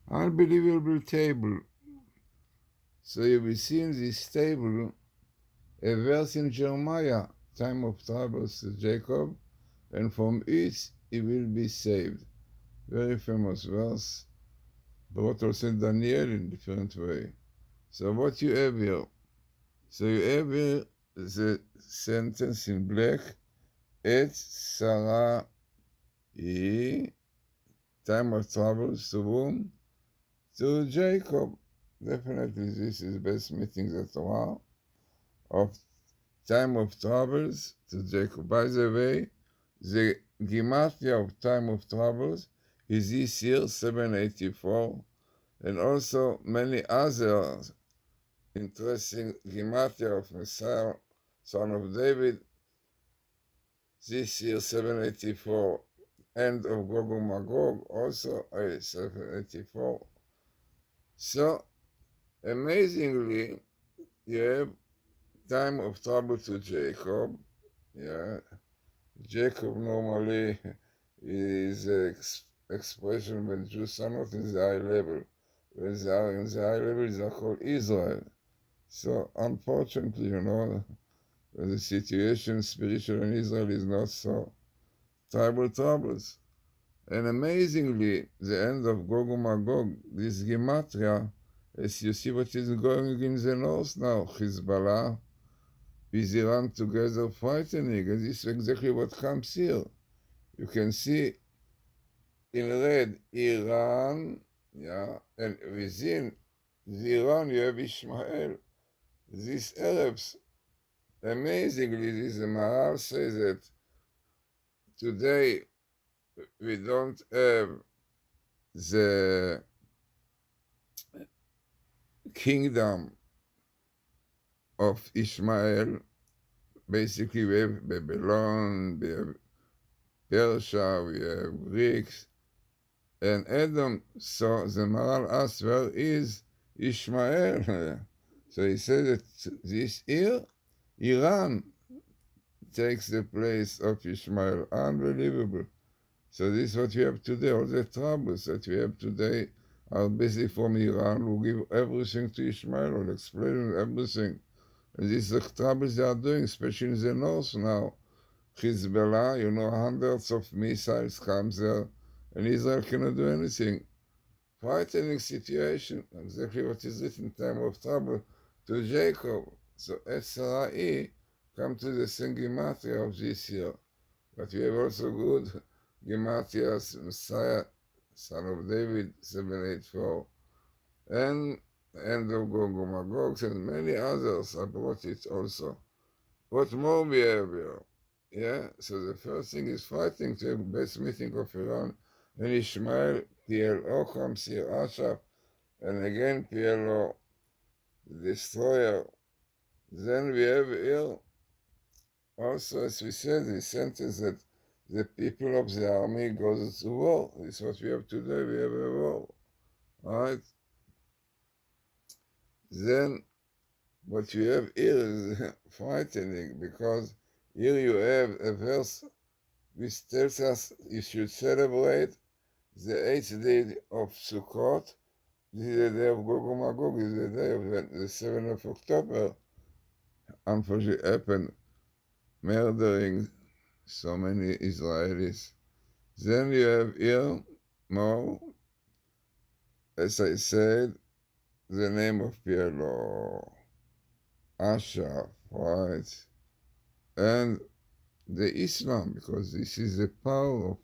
Unbelievable table. So you will see in this table a verse in Jeremiah, time of troubles to Jacob, and from it he will be saved. Very famous verse, brought also in Daniel in different way. So what you have here? So you have here the sentence in black, Et Sarah he, time of troubles to whom? To Jacob. Definitely this is the best meeting that there are of time of troubles to Jacob. By the way, the Gematria of time of troubles is this year 784, and also many other interesting Gematria of Messiah, son of David, this year 784, end of Gog and Magog, also 784. So, amazingly, you have time of trouble to Jacob. Yeah, Jacob normally is an expression when Jews are not in the high level. When they are in the high level, they are called Israel. So, unfortunately, the situation spiritual in Israel is not so tribal troubles. And amazingly, the end of Gog and Magog, this Gematria, as you see what is going in the north now, Hezbollah with Iran together frightening, and this is exactly what comes here. You can see in red Iran, yeah, and within the Iran you have Ishmael. These Arabs, amazingly, this Maral says that today we don't have the kingdom of Ishmael. Basically, we have Babylon, we have Persia, we have Greeks, and Adam saw the Maral asked, where is Ishmael? So he said that this year, Iran takes the place of Ishmael. Unbelievable. So this is what we have today. All the troubles that we have today are basically from Iran, who give everything to Ishmael, or explain everything. And this is the troubles they are doing, especially in the north now. Hezbollah, hundreds of missiles comes there, and Israel cannot do anything. Frightening situation, exactly what is written in time of trouble to Jacob. So Esrai come to the same Gematria of this year. But we have also good Gematrias, Messiah, son of David, 784, and end of Gog and Magog, and many others. I brought it also. What more we have here? Yeah, so the first thing is fighting to have best meeting of Iran and Ishmael, PLO comes here, Ashraf, and again PLO, the destroyer. Then we have here also, as we said, the sentence that the people of the army goes to war. This is what we have today, we have a war. Right? Then what you have here is frightening, because here you have a verse which tells us you should celebrate the 8th day of Sukkot. This is the day of Gog and Magog, this is the day of the 7th of October. Unfortunately happened, murdering so many Israelis. Then you have here more, as I said, the name of PLO, Ashraf, right? And the Islam, because this is the power of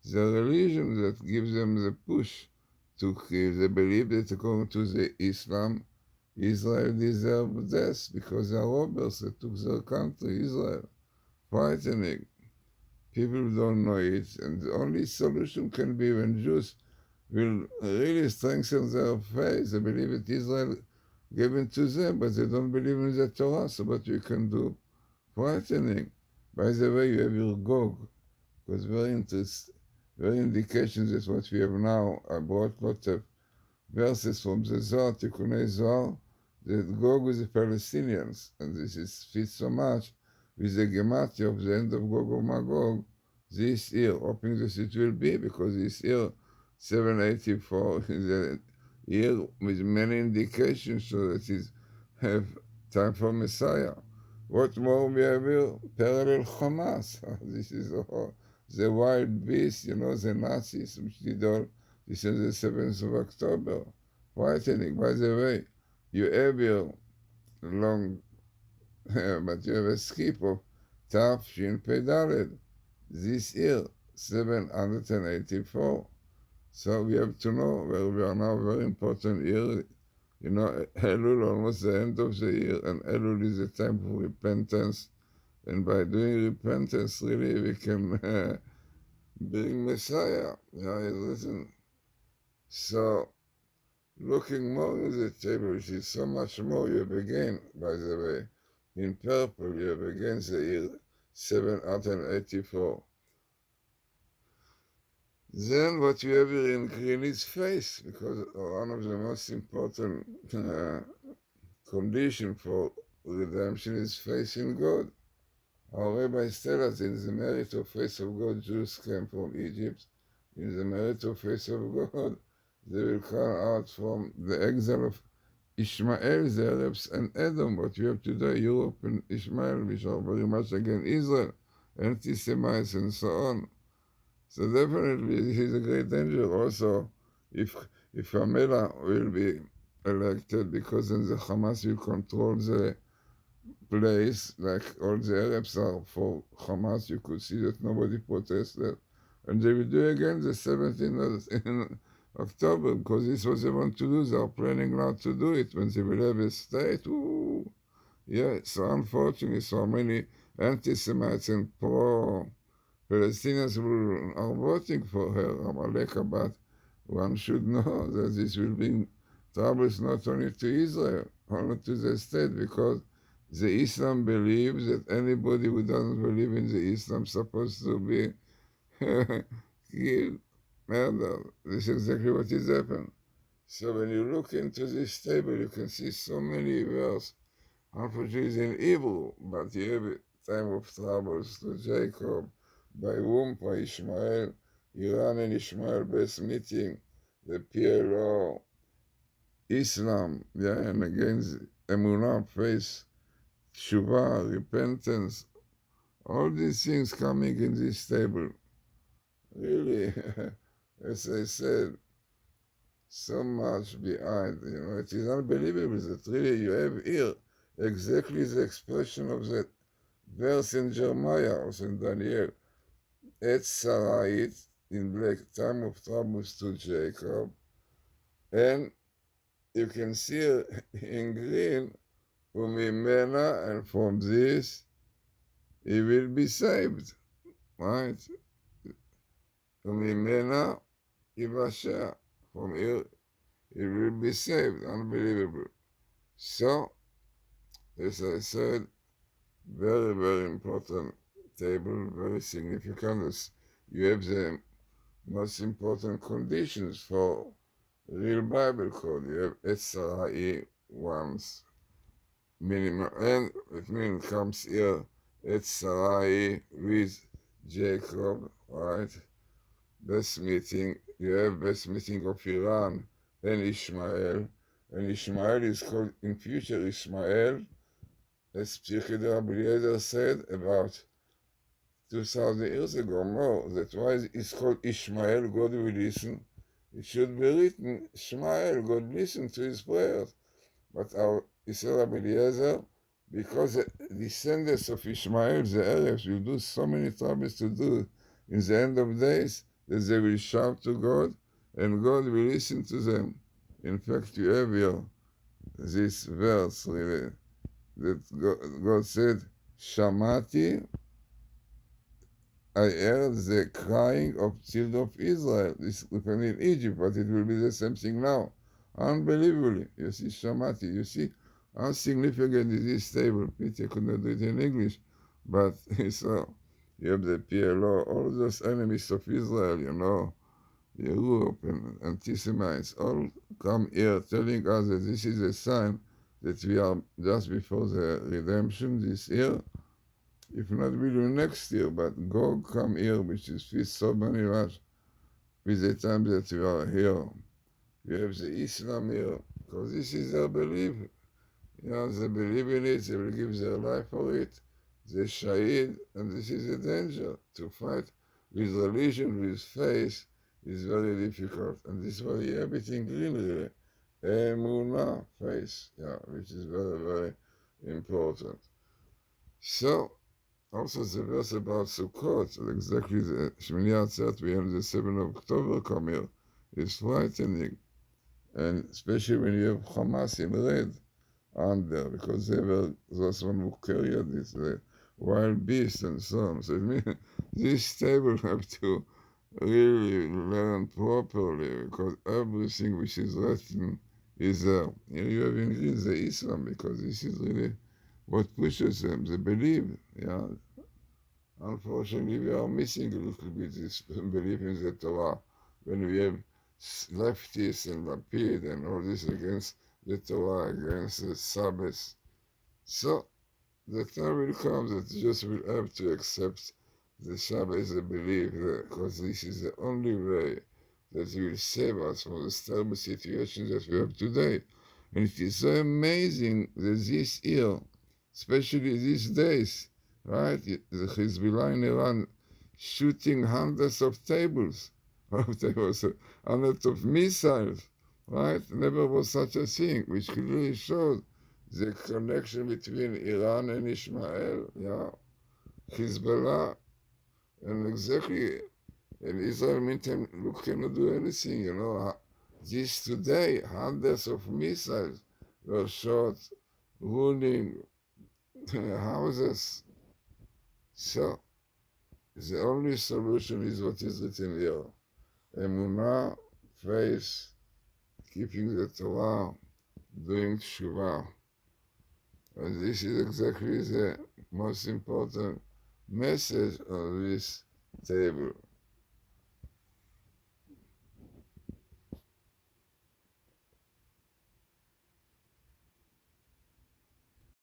the religion that gives them the push to kill. They believe that according to the Islam, Israel deserves death because they are robbers that took their country, Israel. Frightening. People don't know it, and the only solution can be when Jews will really strengthen their faith. They believe that Israel given to them, but they don't believe in the Torah, so what you can do? Frightening. By the way, you have your Gog, because very indications that what we have now. I brought lots of verses from the Zohar, Tikkunei Zohar, that Gog with the Palestinians, and this is fits so much with the Gematria of the end of Gog and Magog this year, hoping that it will be, because this year, 784 is a year with many indications so that it have time for Messiah. What more we have here? Parallel Hamas. This is the wild beast, the Nazis, which did all this on the 7th of October. Frightening. By the way, you have here long, but you have a skip of Tav Shin Pedaled. This year, 784. So we have to know where we are now, very important year. Elul, almost the end of the year, and Elul is a time for repentance. And by doing repentance, really, we can bring Messiah. Listen. So, looking more at the table, which is so much more, you have again, by the way, in purple, you have again the year 784. Then what you have here in green is faith, because one of the most important conditions for redemption is faith in God. Our rabbis tell us in the merit of faith of God, Jews came from Egypt. In the merit of faith of God, they will come out from the exile of Ishmael, the Arabs, and Edom. What you have today, Europe and Ishmael, which are very much against Israel, anti-Semites, and so on. So definitely this is a great danger also if Amela will be elected, because then the Hamas will control the place, like all the Arabs are for Hamas. You could see that nobody protested. And they will do again the 17th in October, because this was they want to do. They are planning now to do it when they will have a state. Ooh. Yeah, so unfortunately, so many anti-Semites and Palestinians are voting for her, Amaleka, but one should know that this will bring troubles not only to Israel, only to the state, because the Islam believes that anybody who doesn't believe in the Islam is supposed to be killed, murdered. This is exactly what is happened. So when you look into this table, you can see so many verses. Unfortunately, it's in Hebrew, but you have a time of troubles to Jacob, by whom, by Ishmael, Iran and Ishmael best meeting, the PLO, Islam, and against Emunah, faith, Shuvah, repentance, all these things coming in this table. Really, as I said, so much behind, it is unbelievable that really you have here exactly the expression of that verse in Jeremiah, also in Daniel, Et Sarait, in black, time of troubles to Jacob, and you can see in green, Umimena, and from this, he will be saved, right? Umimena, Ivasha, from here, he will be saved, unbelievable. So, as I said, very, very important table, very significant. You have the most important conditions for real Bible code. You have Etzarai once, minimum, and it means comes here Etzarai with Jacob, right? Best meeting. You have best meeting of Iran and Ishmael is called in future Ishmael, as Pshikid Rabbi Eliezer said about 2,000 years ago, more. That's why it's called Ishmael, God will listen. It should be written, Ishmael, God listen to his prayers. But our Israel Rabbi Eliezer, because the descendants of Ishmael, the Arabs, will do so many troubles to do in the end of days, that they will shout to God, and God will listen to them. In fact, you have here this verse, really, that God said, Shamati, I heard the crying of children of Israel. This happened in Egypt, but it will be the same thing now. Unbelievably. You see, Shamati, you see how significant is this table. Pity I could not do it in English, but so you have the PLO, all those enemies of Israel, Europe and anti-Semites, all come here telling us that this is a sign that we are just before the redemption this year. If not, we will next year, but God come here, which is feast so many much. with the time that we are here. You have the Islam here, because this is their belief. They believe in it, they will give their life for it. They shahid, and this is a danger. To fight with religion, with faith, is very difficult. And this is why you have it in green, really. Emunah, faith, which is very, very important. So, also the verse about Sukkot, exactly the Shmini Atzeret, we have the 7th of October come here, is frightening. And especially when you have Hamas in red on there, because they were those one who carried this wild beast and so on. So it means this table have to really learn properly, because everything which is written is there. You have in green the Islam, because this is really what pushes them. They believe, Unfortunately, we are missing a little bit this belief in the Torah when we have leftists and Lapid and all this against the Torah, against the Sabbath. So the time will come that just will have to accept the Sabbath as a belief, because this is the only way that He will save us from the terrible situation that we have today. And it is so amazing that this year, especially these days, right, the Hezbollah in Iran shooting hundreds of tables, hundreds of missiles, right? Never was such a thing, which clearly shows the connection between Iran and Ishmael, Hezbollah, and exactly, and Israel meantime cannot do anything, This today, hundreds of missiles were shot, ruining houses. So, the only solution is what is written here. Emunah, faith, keeping the Torah, doing Teshuvah. And this is exactly the most important message of this table.